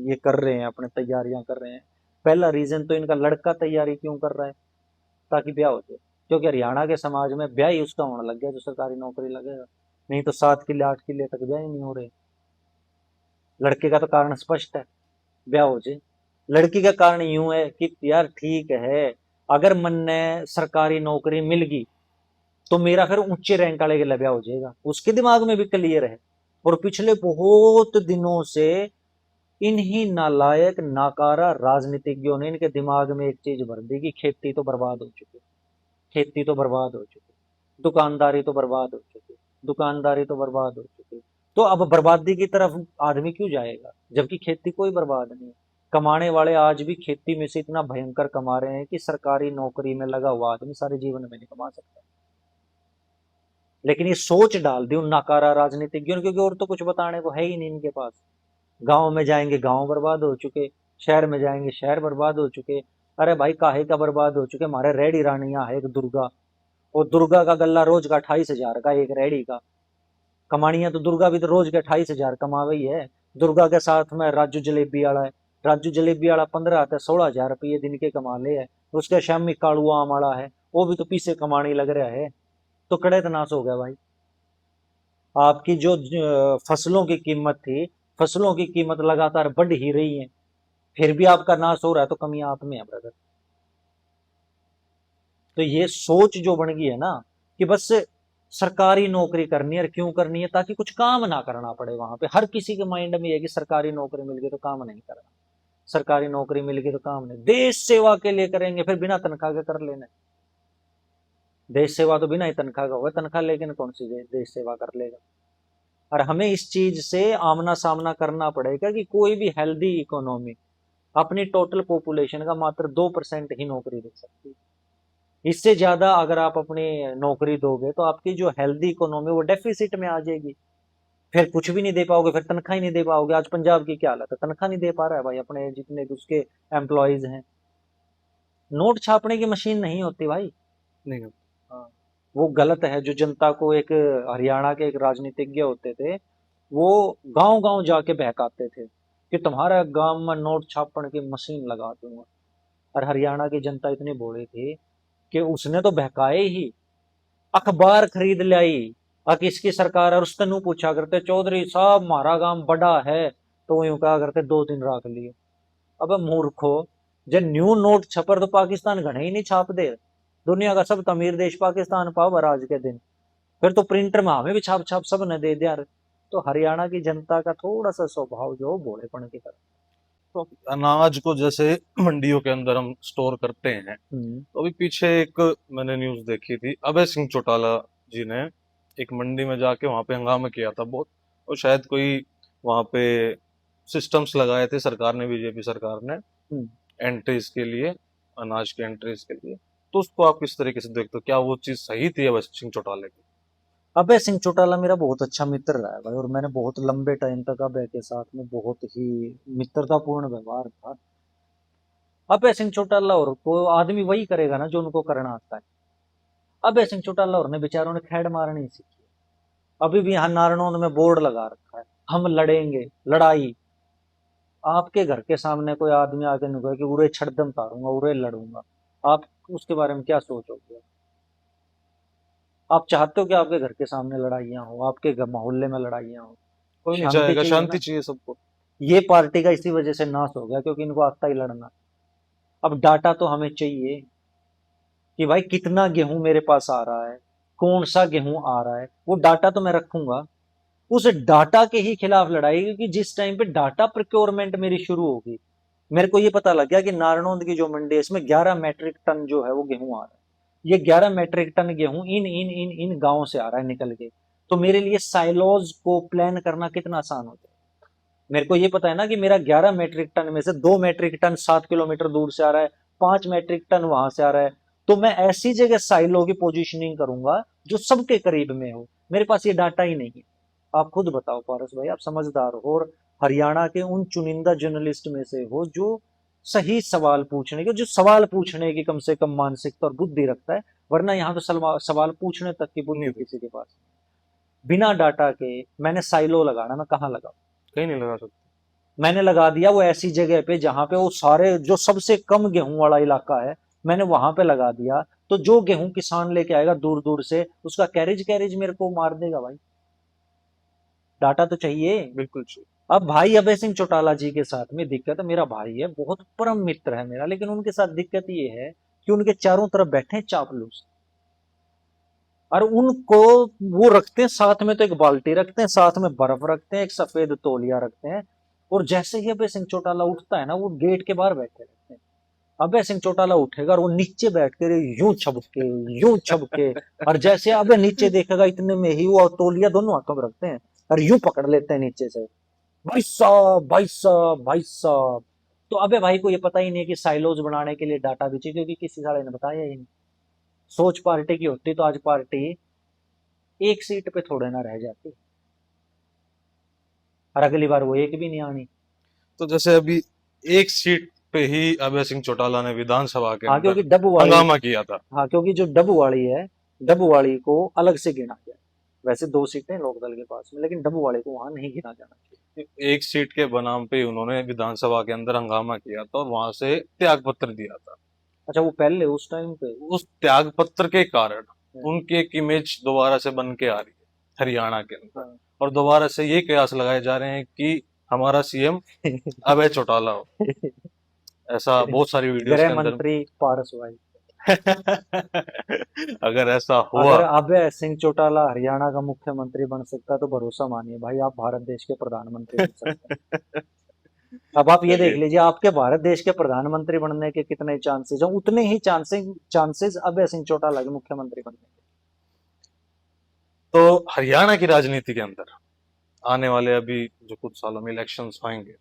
ये कर रहे हैं, अपने तैयारियां कर रहे हैं, पहला रीजन तो इनका लड़का तैयारी क्यों कर रहा है, ताकि ब्याह हो जाए। क्योंकि हरियाणा के समाज में ब्याह ही उसका होने लग गया जो सरकारी नौकरी लगेगा, नहीं तो 7 किले 8 किले तक ब्याह ही नहीं हो रहे। लड़के का तो कारण स्पष्ट है, ब्याह हो जाए। लड़की का कारण यूं है कि यार ठीक है, अगर मन ने सरकारी नौकरी मिल गई तो मेरा फिर ऊंचे रैंक वाले के लिए ब्याह हो जाएगा, उसके दिमाग में भी क्लियर है। और पिछले बहुत दिनों से इन्हीं नालायक नाकारा राजनीतिज्ञों ने इनके दिमाग में एक चीज भर दी कि खेती तो बर्बाद हो चुकी, खेती तो बर्बाद हो चुकी, दुकानदारी तो बर्बाद हो चुकी, दुकानदारी तो बर्बाद हो चुकी। तो अब बर्बादी की तरफ आदमी क्यों जाएगा, जबकि खेती कोई बर्बाद नहीं है। कमाने वाले आज भी खेती में से इतना भयंकर कमा रहे हैं कि सरकारी नौकरी में लगा हुआ आदमी सारे जीवन में नहीं कमा सकता। लेकिन ये सोच डाल दी उन नाकारा राजनीतिज्ञों ने, क्योंकि और तो कुछ बताने को है ही नहीं इनके पास। गांव में जाएंगे गांव बर्बाद हो चुके, शहर में जाएंगे शहर बर्बाद हो चुके। अरे भाई काहे का बर्बाद हो चुके, हमारे रेडी रानियां है एक दुर्गा, और दुर्गा का गल्ला रोज का 28,000 का एक रेडी का। कमानियां तो दुर्गा भी तो रोज के 28,000 कमावे ही है। दुर्गा के साथ में राजू जलेबी वाला है, राजू जलेबी वाला 15 आते 16,000 रुपये दिन के कमा ले है। उसके शामी कालू आम वाला है, वो भी तो पीछे कमाने लग रहा है। तो कड़े तनाश हो गया भाई। आपकी जो फसलों की कीमत थी, फसलों की कीमत लगातार बढ़ ही रही है, फिर भी आपका नाश हो रहा है, तो कमियां आप में है ब्रदर। तो ये सोच जो बन गई है ना कि बस सरकारी नौकरी करनी है, और क्यों करनी है, ताकि कुछ काम ना करना पड़े वहां पे। हर किसी के माइंड में है कि सरकारी नौकरी मिल गई तो काम नहीं करना, सरकारी नौकरी मिल गई तो काम नहीं, देश सेवा के लिए करेंगे, फिर बिना तनख्वाह के कर लेना। देश सेवा तो बिना ही तनख्वाह का होगा, तनख्वाह लेकिन कौन सी देश सेवा कर लेगा। और हमें इस चीज से आमना सामना करना पड़ेगा कि कोई भी हेल्दी इकोनॉमी अपनी टोटल पॉपुलेशन का मात्र 2% ही नौकरी दे सकती है। इससे ज्यादा अगर आप अपनी नौकरी दोगे तो आपकी जो हेल्दी इकोनॉमी वो डेफिसिट में आ जाएगी, फिर कुछ भी नहीं दे पाओगे, फिर तनख्वाह ही नहीं दे पाओगे। आज पंजाब की क्या हालत है, तनख्वाह नहीं दे पा रहा है भाई अपने जितने उसके एम्प्लॉयज हैं। नोट छापने की मशीन नहीं होती भाई। नहीं होता। हाँ, वो गलत है। जो जनता को, एक हरियाणा के एक राजनीतिज्ञ होते थे, वो गांव गांव जाके बहकाते थे कि तुम्हारा गांव में नोट छापने की मशीन लगा दूंगा। और हरियाणा की जनता इतनी भोली थी कि उसने तो बहकाए ही, अखबार खरीद लाई। किसकी सरकार है, उससे नू पूछा करते चौधरी साहब हमारा गांव बड़ा है, तो यूं कहा करते 2 दिन रख लिए। अबे मूर्खो, जब न्यू नोट छपर तो पाकिस्तान घने ही नहीं छाप दे। दुनिया का सब अमीर देश पाकिस्तान पावर आज के दिन, फिर तो प्रिंटर में हमें भी छाप छाप सब ने दे दिया। तो हरियाणा की जनता का थोड़ा सा स्वभाव जो भोलेपन की तरफ। तो अनाज को जैसे मंडियों के अंदर हम स्टोर करते हैं, तो अभी पीछे एक मैंने न्यूज देखी थी, अभय सिंह चौटाला जी ने एक मंडी में जाके वहां पे हंगामा किया था बहुत, और शायद कोई वहां पे सिस्टम्स लगाए थे सरकार ने, बीजेपी सरकार ने एंट्रीज के लिए, अनाज के एंट्रीज के लिए। तो उसको आप किस तरीके से देखते हो, क्या वो चीज सही थी अभय सिंह चौटाले की? अभय सिंह चौटाला मेरा बहुत अच्छा मित्र रहा है भाई, और मैंने बहुत लंबे टाइम तक अभय के साथ में बहुत ही मित्रतापूर्ण व्यवहार था। अभय सिंह चौटाला और को आदमी वही करेगा ना जो उनको करना आता है। अभय सिंह चौटाला और ने बेचारों ने खैड़ मारनी सीखी। अभी भी यहाँ नारनौंद में बोर्ड लगा रखा है, हम लड़ेंगे लड़ाई। आपके घर के सामने कोई आदमी आके नहीं कहे कि उरे छड़दम तारूंगा, उरे लड़ूंगा, आप उसके बारे में क्या सोचोगे? आप चाहते हो कि आपके घर के सामने लड़ाइयाँ हो, आपके मोहल्ले में लड़ाइयाँ हो? कोई नहीं शांति चाहेगा, चाहिए शांति ना। चाहिए सबको। ये पार्टी का इसी वजह से नाश हो गया, क्योंकि इनको आता ही लड़ना। अब डाटा तो हमें चाहिए कि भाई कितना गेहूं मेरे पास आ रहा है, कौन सा गेहूं आ रहा है, वो डाटा तो मैं रखूंगा। उस डाटा के ही खिलाफ लड़ाई, क्योंकि जिस टाइम पे डाटा प्रोक्योरमेंट मेरी शुरू होगी, मेरे को ये पता लग गया कि नारनौंद की जो मंडी है इसमें 11 मैट्रिक टन जो है वो गेहूं आ रहा है। ये 11 मैट्रिक टन गेहूं इन इन इन इन गांवों से आ रहा है निकल के। तो मेरे लिए साइलोज को प्लान करना कितना आसान हो जाए। मेरे को ये पता है ना कि मेरा 11 मैट्रिक टन में से 2 मैट्रिक टन 7 किलोमीटर दूर से आ रहा है, 5 मैट्रिक टन वहां से आ रहा है। तो मैं ऐसी जगह साइलो की पोजीशनिंग करूंगा जो सबके करीब में हो। मेरे पास ये डाटा ही नहीं है। आप खुद बताओ पारस भाई, आप समझदार हो और हरियाणा के उन चुनिंदा जर्नलिस्ट में से हो जो सही सवाल पूछने के, जो सवाल पूछने की कम से कम मानसिकता और बुद्धि रखता है। वरना यहाँ तो सवाल पूछने तक की बुद्धि किसी के पास। बिना डाटा के मैंने साइलो लगाना, मैं कहाँ लगाऊं? कहीं नहीं लगा सकते। मैंने लगा दिया वो ऐसी जगह पे जहां पे वो सारे जो सबसे कम गेहूं वाला इलाका है, मैंने वहां पे लगा दिया। तो जो गेहूं किसान लेके आएगा दूर दूर से, उसका कैरेज कैरेज मेरे को मार देगा भाई। डाटा तो चाहिए। बिल्कुल चाहिए। अब भाई अभय सिंह चौटाला जी के साथ में दिक्कत है, मेरा भाई है, बहुत परम मित्र है मेरा, लेकिन उनके साथ दिक्कत ये है कि उनके चारों तरफ बैठे चापलूस, और उनको वो रखते हैं साथ में, तो एक बाल्टी रखते हैं, साथ में बर्फ रखते हैं, एक सफेद तौलिया रखते हैं। और जैसे ही अभय सिंह चौटाला उठता है ना, वो गेट के बाहर बैठे रहते हैं। अभय सिंह चौटाला उठेगा और वो नीचे बैठ कर यूं छबके, और जैसे अबे नीचे देखेगा इतने में ही वो तौलिया दोनों हाथों में रखते हैं और यूं पकड़ लेते हैं नीचे से, भाई साहब भाई साहब भाई साहब। तो तो अबे भाई को ये पता ही नहीं है कि साइलोज बनाने के लिए डाटा भी चाहिए, क्योंकि किसी साले ने बताया ही नहीं। सोच पार्टी की होती तो आज पार्टी एक सीट पे थोड़े ना रह जाती, और अगली बार वो एक भी नहीं आनी। तो जैसे अभी एक सीट पे ही अभय सिंह चौटाला ने विधानसभा के हाँ, अंदर क्योंकि डब्बू वाली, हंगामा किया था। हाँ क्योंकि जो डब्बू वाली है, डब्बू वाली को अलग से गिना गया। वैसे 2 सीटें लोकदल के पास में, लेकिन डब्बू वाले को वहां नहीं गिना जाना चाहिए। एक सीट के बनाम पे उन्होंने विधानसभा के अंदर हंगामा किया था और वहां से त्याग पत्र दिया था। अच्छा, वो पहले उस टाइम पे। उस त्याग पत्र के कारण हम्म। उनकी एक इमेज दोबारा से बन के आ रही है हरियाणा के अंदर, हाँ। और दोबारा से ये कयास लगाए जा रहे हैं कि हमारा सीएम अभय चौटाला हो। ऐसा बहुत सारी वीडियोस के गृह अंदर मंत्री पारस भाई। अगर ऐसा हुआ अगर अभय सिंह चौटाला हरियाणा का मुख्यमंत्री बन सकता है तो भरोसा मानिए भाई, आप भारत देश के प्रधानमंत्री बन सकते हैं। अब आप ये देख लीजिए, आपके भारत देश के प्रधानमंत्री बनने के कितने चांसेस हैं, उतने ही चांसेस अभय सिंह चौटाला के मुख्यमंत्री बनने के। तो हरियाणा की राजनीति के अंदर आने वाले अभी जो कुछ सालों में इलेक्शंस होंगे,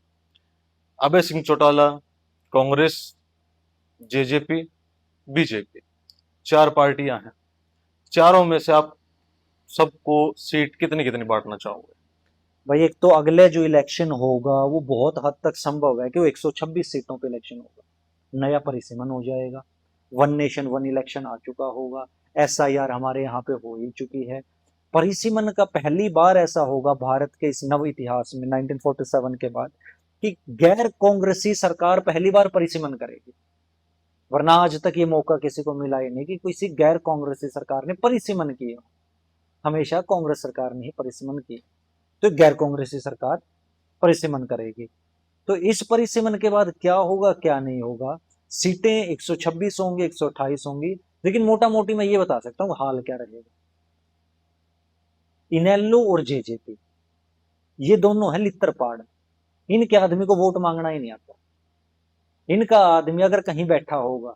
अभय सिंह चौटाला, कांग्रेस, जेजेपी, बीजेपी, 4 पार्टियां हैं। चारों में से आप सबको सीट कितनी कितनी बांटना चाहोगे? भाई एक तो अगले जो इलेक्शन होगा वो बहुत हद तक संभव है कि वो 126 सीटों पे इलेक्शन होगा, नया परिसीमन हो जाएगा, वन नेशन वन इलेक्शन आ चुका होगा, एसआईआर हमारे यहाँ पे हो ही चुकी है। परिसीमन का पहली बार ऐसा होगा भारत के इस नव इतिहास में 1947 के बाद कि गैर कांग्रेसी सरकार पहली बार परिसीमन करेगी, वरना आज तक ये मौका किसी को मिला ही नहीं कि किसी गैर कांग्रेसी सरकार ने परिसीमन किया। हमेशा कांग्रेस सरकार ने ही परिसीमन की, तो गैर कांग्रेसी सरकार परिसीमन करेगी। तो इस परिसीमन के बाद क्या होगा क्या नहीं होगा, सीटें 126 होंगी, 128 होंगी, लेकिन मोटा मोटी मैं ये बता सकता हूँ हाल क्या रहेगा। इनेलो और जेजेपी ये दोनों है लित्तरपाड़, इनके आदमी को वोट मांगना ही नहीं आता। इनका आदमी अगर कहीं बैठा होगा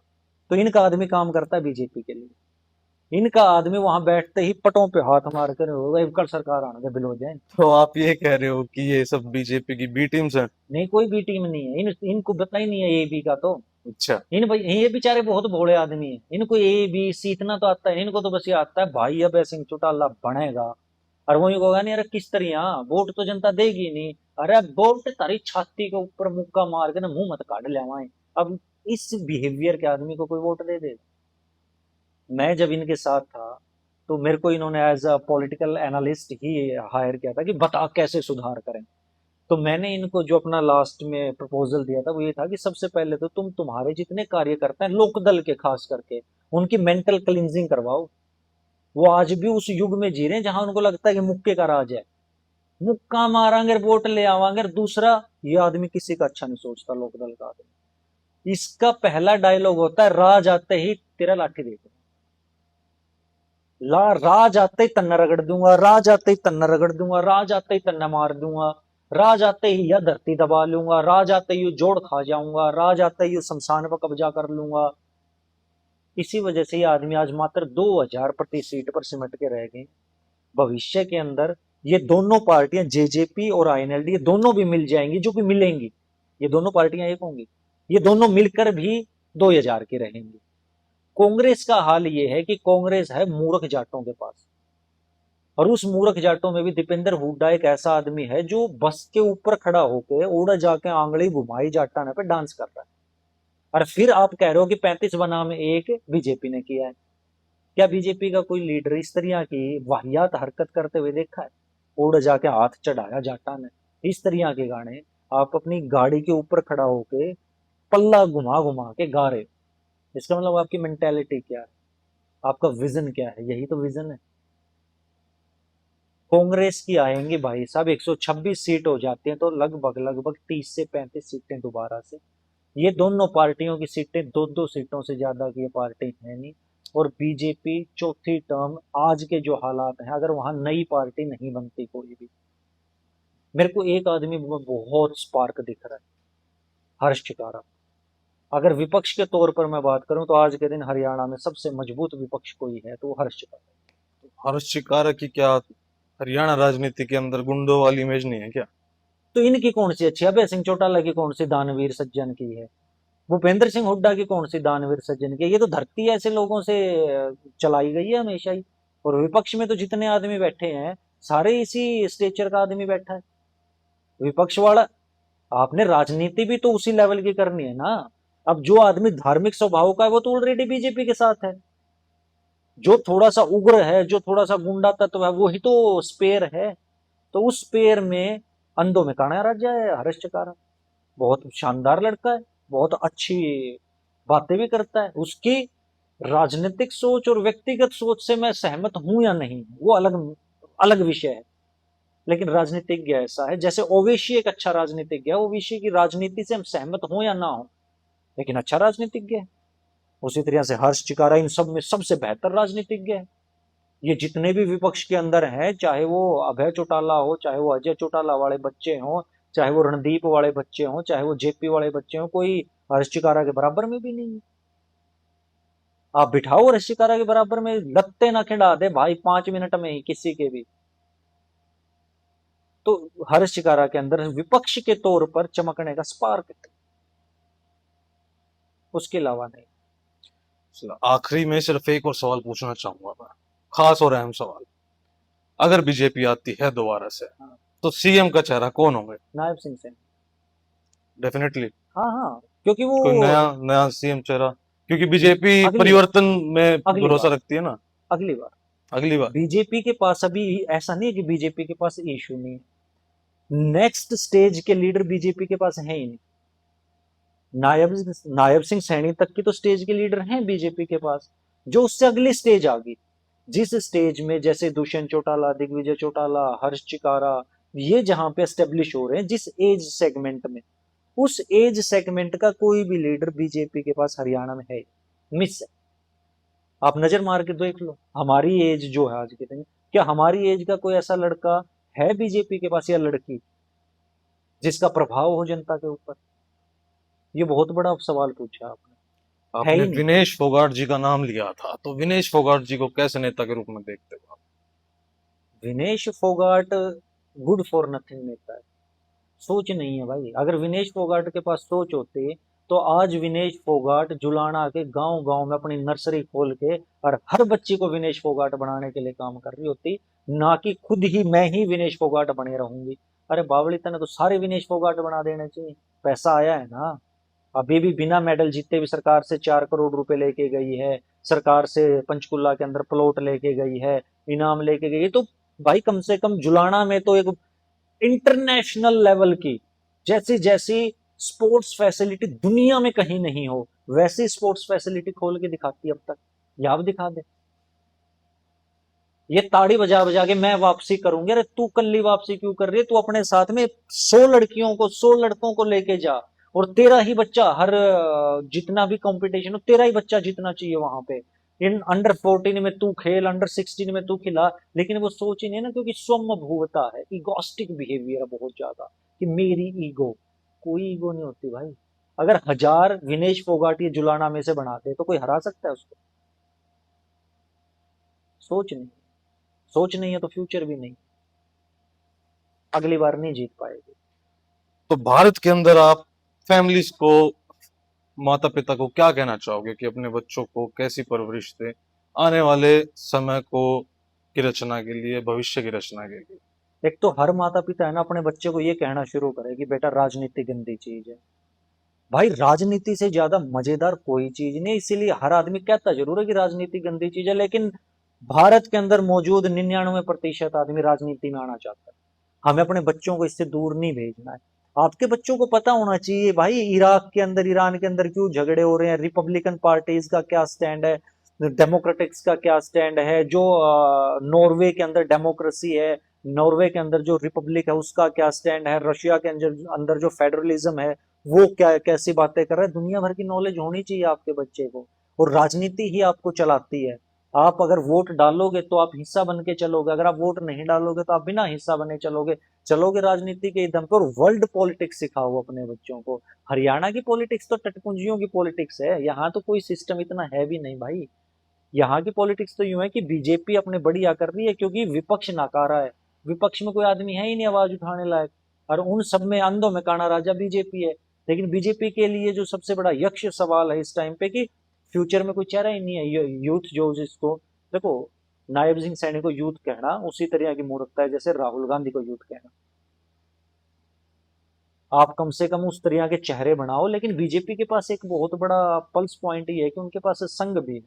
तो इनका आदमी काम करता है बीजेपी के लिए, इनका आदमी वहां बैठते ही पटों पे हाथ मार कर होगा कल सरकार आने दे, बिल हो जाए। तो आप ये कह रहे हो कि ये सब बीजेपी की बी टीम्स हैं? नहीं, कोई भी टीम नहीं है, इनको पता ही नहीं है ए बी का। तो अच्छा। ये बेचारे बहुत भोले आदमी है, इनको ए बी सी इतना तो आता है, इनको तो बस ये आता है भाई अभय सिंह चौटाला बनेगा, और वो ये कहोगा नहीं अरे किस तरह वोट तो जनता देगी नहीं, अरे वोट तारी छाती के ऊपर मुक्का मार के ना मुंह मत काट ले आए। अब इस बिहेवियर के आदमी को कोई वोट दे दे? मैं जब इनके साथ था तो मेरे को इन्होंने एज अ पॉलिटिकल एनालिस्ट ही हायर किया था कि बता कैसे सुधार करें। तो मैंने इनको जो अपना लास्ट में प्रपोजल दिया था वो ये था कि सबसे पहले तो तुम्हारे जितने कार्यकर्ता हैं लोकदल के खास करके, उनकी मेंटल क्लिनजिंग करवाओ। वो आज भी उस युग में जी रहे हैं जहां उनको लगता है कि मुक्के का राज है, मुक्का मारांगे वोट ले आवांगे। दूसरा, ये आदमी किसी का अच्छा नहीं सोचता, लोकदल का आदमी, इसका पहला डायलॉग होता है राज आते ही तेरा लाठी दे दूंगा, राज आते ही तन्ना रगड़ दूंगा, राज आते ही तन्ना रगड़ दूंगा, राज आते ही तन्ना मार दूंगा, राज आते ही यह धरती दबा लूंगा, राज आते ही जोड़ खा जाऊंगा, राज आते ही शमशान पर कब्जा कर लूंगा। इसी वजह से ये आदमी आज मात्र 2000 प्रति सीट पर सिमट के रह गए। भविष्य के अंदर ये दोनों पार्टियां जेजेपी और आईएनएलडी ये दोनों भी मिल जाएंगी, जो कि मिलेंगी, ये दोनों पार्टियां एक होंगी, ये दोनों मिलकर भी 2000 के रहेंगी। कांग्रेस का हाल ये है कि कांग्रेस है मूर्ख जाटों के पास, और उस मूर्ख जाटों में भी दीपेंद्र हुड्डा एक ऐसा आदमी है जो बस के ऊपर खड़ा होकर उड़ा जाके आंगली घुमाई जाटाने पे डांस कर रहा है। और फिर आप कह रहे हो कि 35 बनाम 1 बीजेपी ने किया है। क्या बीजेपी का कोई लीडर इस तरह की वाहियात हरकत करते हुए देखा है? उड़ जाके हाथ चढ़ाया जाटा ने, इस तरह के गाने आप अपनी गाड़ी के ऊपर खड़ा होके पल्ला घुमा घुमा के गा रहे हो। इसका मतलब आपकी मेंटेलिटी क्या है, आपका विजन क्या है? यही तो विजन है। कांग्रेस की आएंगे भाई साहब 126 सीट हो जाती हैं तो लगभग लगभग 30 से 35 सीटें दोबारा से। ये दोनों पार्टियों की सीटें 2-2 सीटों से ज्यादा की ये पार्टी है नहीं। और बीजेपी चौथी टर्म, आज के जो हालात हैं, अगर वहां नई पार्टी नहीं बनती कोई भी, मेरे को एक आदमी में बहुत स्पार्क दिख रहा है, हर्ष चिकारा। अगर विपक्ष के तौर पर मैं बात करूं तो आज के दिन हरियाणा में सबसे मजबूत विपक्ष कोई है तो वो हर्ष चिकारा। हर्ष शिकारा की क्या हरियाणा राजनीति के अंदर गुंडों वाली इमेज नहीं है क्या? तो इनकी कौन सी अच्छी, अभय सिंह चौटाला की कौन सी दानवीर सज्जन की है, भूपेंद्र सिंह हुड्डा की कौन सी दानवीर सज्जन की है? ये तो धरती ऐसे लोगों से चलाई गई है हमेशा ही। और विपक्ष में तो जितने आदमी बैठे हैं सारे इसी स्टेचर का आदमी बैठा है। विपक्ष वाला, आपने राजनीति भी तो उसी लेवल की करनी है ना। अब जो आदमी धार्मिक स्वभाव का है वो तो ऑलरेडी बीजेपी के साथ है, जो थोड़ा सा उग्र है, जो थोड़ा सा गुंडा तत्व है, वो ही तो स्पेयर है। तो उस स्पेयर में अंधों में काना राजा है हरीश चकारा, बहुत शानदार लड़का है, बहुत अच्छी बातें भी करता है। उसकी राजनीतिक सोच और व्यक्तिगत सोच से मैं सहमत हूं या नहीं वो अलग अलग विषय है, लेकिन राजनीतिज्ञ ऐसा है, जैसे ओवैसी एक अच्छा राजनीतिज्ञ है, ओवैसी की राजनीति से हम सहमत हों या ना हो, लेकिन अच्छा राजनीतिज्ञ है। उसी तरह से हर्ष चिकारा इन सब में सबसे बेहतर राजनीतिज्ञ है। ये जितने भी विपक्ष के अंदर हैं, चाहे वो अभय चौटाला हो, चाहे वो अजय चौटाला वाले बच्चे हों, चाहे वो रणदीप वाले बच्चे हों, चाहे वो जेपी वाले बच्चे हों, कोई हर्ष चिकारा के बराबर में भी नहीं है। आप बिठाओ हर्ष चिकारा के बराबर में, लत्ते ना खिंडा दे भाई 5 मिनट में ही किसी के भी। तो हर्ष चिकारा के अंदर विपक्ष के तौर पर चमकने का स्पार्क है, उसके अलावा नहीं। आखिरी में सिर्फ एक और सवाल पूछना चाहूंगा मैं, खास और अहम सवाल। अगर बीजेपी आती है दोबारा से, हाँ। तो सीएम का चेहरा कौन होंगे? नायब सिंह सेन। डेफिनेटली हाँ हाँ, क्योंकि वो कोई नया नया सीएम चेहरा, क्योंकि बीजेपी अगली परिवर्तन में अगली भरोसा बार रखती है ना। अगली बार अगली बार बीजेपी के पास अभी ऐसा नहीं है कि बीजेपी के पास इशू नहीं है, नेक्स्ट स्टेज के लीडर बीजेपी के पास है ही नहीं। नायब नायब सिंह सैनी तक की तो स्टेज के लीडर हैं बीजेपी के पास, जो उससे अगली स्टेज आ गई, जिस स्टेज में जैसे दुष्यंत चौटाला, दिग्विजय चौटाला, हर्ष चिकारा, ये जहां पे एस्टेब्लिश हो रहे हैं जिस एज सेगमेंट में, उस एज सेगमेंट का कोई भी लीडर बीजेपी के पास हरियाणा में है, मिस है। आप नजर मार के देख लो, हमारी एज जो है आज के दिन, क्या हमारी एज का कोई ऐसा लड़का है बीजेपी के पास या लड़की जिसका प्रभाव हो जनता के ऊपर? ये बहुत बड़ा सवाल पूछा आपने। है आपने ही नहीं। विनेश फोगाट जी का नाम लिया था, तो विनेश फोगाट जी को कैसे नेता के रूप में देखते हो आप? Vinesh Phogat good for nothing नेता है, सोच नहीं है भाई। अगर विनेश फोगाट के पास सोच होती तो आज विनेश फोगाट जुलाना के गांव गांव में अपनी नर्सरी खोल के और हर बच्ची को विनेश फोगाट बनाने के लिए काम कर रही होती, ना कि खुद ही मैं ही विनेश फोगाट बने रहूंगी। अरे बावली तने तो सारे विनेश फोगाट बना देने चाहिए, पैसा आया है ना। अभी भी बिना मेडल जीते भी सरकार से 4 करोड़ रुपए लेके गई है, सरकार से पंचकुला के अंदर प्लॉट लेके गई है, इनाम लेके गई है। तो भाई कम से कम जुलाना में तो एक इंटरनेशनल लेवल की, जैसी जैसी स्पोर्ट्स फैसिलिटी दुनिया में कहीं नहीं हो वैसी स्पोर्ट्स फैसिलिटी खोल के दिखाती अब तक, या अब दिखा दे। ये ताड़ी बजा बजा के मैं वापसी करूंगी, अरे तू कल्ली वापसी क्यों कर रही है? तू अपने साथ में 100 लड़कियों को 100 लड़कों को लेके जा, और तेरा ही बच्चा हर जितना भी कंपटीशन हो तेरा ही बच्चा जीतना चाहिए वहां पे। इन अंडर 14 में तू खेल, अंडर 16 में तू खिला, लेकिन वो सोच ही नहीं ना, क्योंकि स्वम भूवता है, इगोस्टिक बिहेवियर बहुत ज्यादा, कि मेरी ईगो। कोई ईगो नहीं होती भाई। अगर 1000 विनेश फोगाट ये जुलाना में से बनाते तो कोई हरा सकता है उसको? सोच नहीं, सोच नहीं है तो फ्यूचर भी नहीं, अगली बार नहीं जीत पाएगी। तो भारत के अंदर आप फैमिलीज को, माता पिता को क्या कहना चाहोगे कि अपने बच्चों को कैसी परवरिश दें आने वाले समय को की रचना के लिए, भविष्य की रचना के लिए? एक तो हर माता पिता है ना अपने बच्चे को ये कहना शुरू करे कि बेटा राजनीति गंदी चीज है। भाई राजनीति से ज्यादा मजेदार कोई चीज नहीं, इसीलिए हर आदमी कहता जरूर है कि राजनीति गंदी चीज है, लेकिन भारत के अंदर मौजूद 99% आदमी राजनीति में आना चाहता है। हमें अपने बच्चों को इससे दूर नहीं भेजना है। आपके बच्चों को पता होना चाहिए भाई इराक के अंदर, ईरान के अंदर क्यों झगड़े हो रहे हैं, रिपब्लिकन पार्टीज का क्या स्टैंड है, डेमोक्रेटिक्स का क्या स्टैंड है, जो नॉर्वे के अंदर डेमोक्रेसी है, नॉर्वे के अंदर जो रिपब्लिक है उसका क्या स्टैंड है, रशिया के अंदर जो फेडरलिज्म है वो क्या कैसी बातें कर रहा है। दुनिया भर की नॉलेज होनी चाहिए आपके बच्चे को, और राजनीति ही आपको चलाती है। आप अगर वोट डालोगे तो आप हिस्सा बन के चलोगे, अगर आप वोट नहीं डालोगे तो आप बिना हिस्सा बने चलोगे राजनीति के दम पर। वर्ल्ड पॉलिटिक्स सिखाओ अपने बच्चों को। हरियाणा की पॉलिटिक्स तो टटपुंजियों की पॉलिटिक्स है, यहाँ तो कोई सिस्टम इतना है भी नहीं भाई। यहाँ की पॉलिटिक्स तो यूं है कि बीजेपी अपने बढ़िया कर रही है क्योंकि विपक्ष नाकारा है, विपक्ष में कोई आदमी है ही नहीं आवाज उठाने लायक। और उन सब में अंधों में काना राजा बीजेपी है। लेकिन बीजेपी के लिए जो सबसे बड़ा यक्ष सवाल है इस टाइम पे कि फ्यूचर में कोई चेहरा ही नहीं है। यूथ जो जिसको देखो, नायब सिंह सैनी को यूथ कहना उसी तरह की मूर्खता है जैसे राहुल गांधी को यूथ कहना। आप कम से कम उस तरह के चेहरे बनाओ। लेकिन बीजेपी के पास एक बहुत बड़ा पल्स पॉइंट ये है कि उनके पास संघ भी है,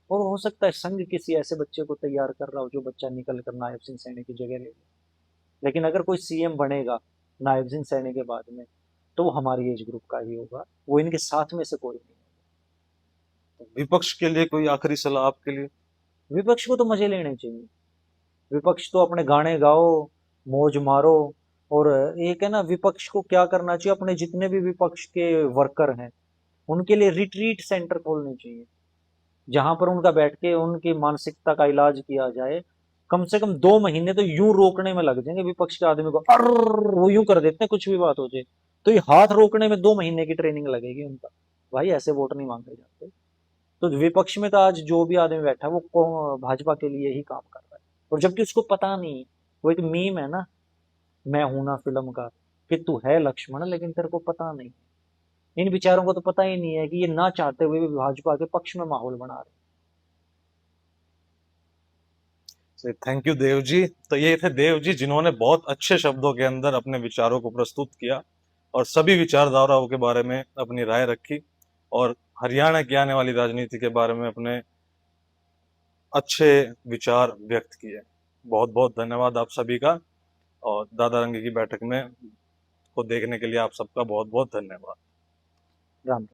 और हो सकता है संघ किसी ऐसे बच्चे को तैयार कर रहा हो जो बच्चा निकल कर नायब सिंह सैनी की जगह ले ले। लेकिन अगर कोई सीएम बनेगा नायब सिंह सैनी के बाद में, तो वो हमारी एज ग्रुप का ही होगा, वो इनके साथ में से कोई नहीं। विपक्ष के लिए कोई आखिरी सलाह आपके लिए? विपक्ष को तो मजे लेने चाहिए। विपक्ष तो अपने गाने गाओ, मौज मारो। और एक है ना, विपक्ष को क्या करना चाहिए, अपने जितने भी विपक्ष के वर्कर हैं उनके लिए रिट्रीट सेंटर खोलने चाहिए, जहां पर उनका बैठ के उनकी मानसिकता का इलाज किया जाए। कम से कम 2 महीने तो यूं रोकने में लग जाएंगे विपक्ष के आदमी को, वो यूं कर देते हैं कुछ भी बात हो जाए तो ये हाथ रोकने में 2 महीने की ट्रेनिंग लगेगी उनका। भाई ऐसे वोट नहीं मांगे जाते। तो विपक्ष में तो आज जो भी आदमी बैठा है वो भाजपा के लिए ही काम कर रहा है, और जबकि उसको पता नहीं। वो एक मीम है ना, मैं हूं ना फिल्म का, कि तू है लक्ष्मण लेकिन तेरे को पता नहीं। इन विचारों को तो पता ही नहीं है कि ये ना चाहते हुए भी भाजपा के पक्ष में माहौल बना रहे। Thank you Dev ji. तो ये थे देव जी जिन्होंने बहुत अच्छे शब्दों के अंदर अपने विचारों को प्रस्तुत किया और सभी विचारधाराओं के बारे में अपनी राय रखी, और हरियाणा की आने वाली राजनीति के बारे में अपने अच्छे विचार व्यक्त किए। बहुत बहुत धन्यवाद आप सभी का, और दादा रंगे की बैठक में को देखने के लिए आप सबका बहुत बहुत धन्यवाद। राम।